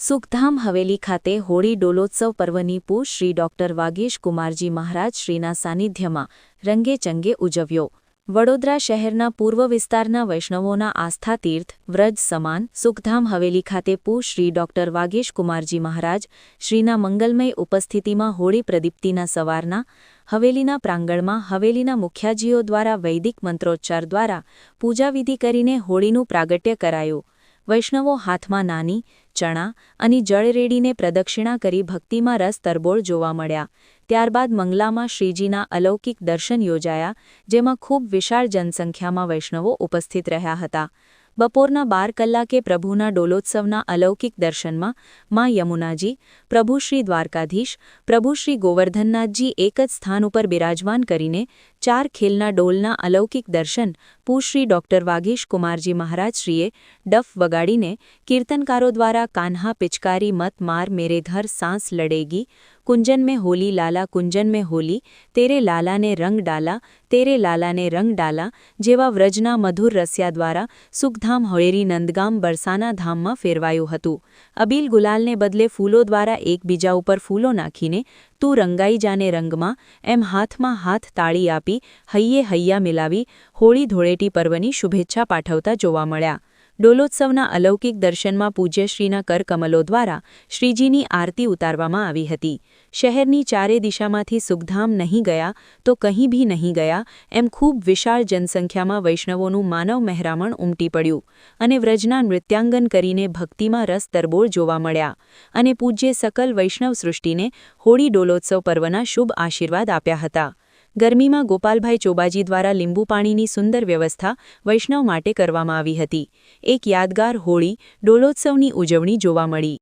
સુખધામ હવેલી ખાતે હોળી ડોલોત્સવ પર્વની પૂ શ્રી ડોક્ટર વાગીશ કુમારજી મહારાજ શ્રીના સાનિધ્યમાં રંગેચંગે ઉજવ્યો. વડોદરા શહેરના પૂર્વ વિસ્તારના વૈષ્ણવોના આસ્થા તીર્થ વ્રજ સમાન સુખધામ હવેલી ખાતે પૂ શ્રી ડોક્ટર વાગીશ કુમારજી મહારાજ શ્રીના મંગલમય ઉપસ્થિતિમાં હોળી પ્રદીપ્તિના સવારના હવેલીના પ્રાંગણમાં હવેલીના મુખ્યાજીઓ દ્વારા વૈદિક મંત્રોચ્ચાર દ્વારા પૂજાવિધિ કરીને હોળીનું પ્રાગટ્ય કરાયું. વૈષ્ણવો હાથમાં નાની ચણા અને જળ રેડીને પ્રદક્ષિણા કરી ભક્તિમાં રસ તરબોળ જોવા મળ્યા. ત્યારબાદ મંગલામાં શ્રીજીના અલૌકિક દર્શન યોજાયા, જેમાં ખૂબ વિશાળ જનસંખ્યામાં વૈષ્ણવો ઉપસ્થિત રહ્યા હતા. બપોરના 12 કલાકે પ્રભુના ડોલોત્સવના અલૌકિક દર્શનમાં માં યમુનાજી, પ્રભુ શ્રી દ્વારકાધીશ, પ્રભુ શ્રી ગોવર્ધનનાથજી એક જ સ્થાન ઉપર બિરાજમાન કરીને 4 ખેલના ડોલના અલૌકિક દર્શન પૂ શ્રી ડોક્ટર વાગીશ કુમારજી મહારાજશ્રીએ ડફ વગાડીને કીર્તનકારો દ્વારા કાન્હા પિચકારી મત માર મેરે ઘર સાંસ લડેગી, कुंजन में होली लाला कुंजन में होली, तेरे लाला ने रंग डाला, तेरे लाला ने रंग डाला જેવા વ્રજના મધુર રસ્યા દ્વારા સુખધામ હવેલી નંદગામ બરસાના ધામમાં ફેરવાયું હતું. અબીલ ગુલાલને બદલે ફૂલો દ્વારા એકબીજા ઉપર ફૂલો નાખીને તું રંગાઈ જાને રંગમાં એમ હાથમાં હાથ તાળી આપી હૈયે હૈયા મિલાવી હોળી ધૂળેટી પર્વની શુભેચ્છા પાઠવતા જોવા મળ્યા. ડોલોત્સવના અલૌકિક દર્શનમાં પૂજ્યશ્રીના કરકમલો દ્વારા શ્રીજીની આરતી ઉતારવામાં આવી હતી. શહેરની ચારે દિશામાંથી સુખધામ નહીં ગયા તો કંઈ ભી નહીં ગયા એમ ખૂબ વિશાળ જનસંખ્યામાં વૈષ્ણવોનું માનવ મહેરામણ ઉમટી પડ્યું અને વ્રજના નૃત્યાંગન કરીને ભક્તિમાં રસ તરબોળ જોવા મળ્યા અને પૂજ્ય સકલ વૈષ્ણવ સૃષ્ટિને હોળી ડોલોત્સવ પર્વના શુભ આશીર્વાદ આપ્યા હતા. ગરમીમાં ગોપાલભાઈ ચોબાજી દ્વારા લીંબુ પાણીની સુંદર વ્યવસ્થા વૈષ્ણવ માટે કરવામાં આવી હતી. એક યાદગાર હોળી ડોલોત્સવની ઉજવણી જોવા મળી.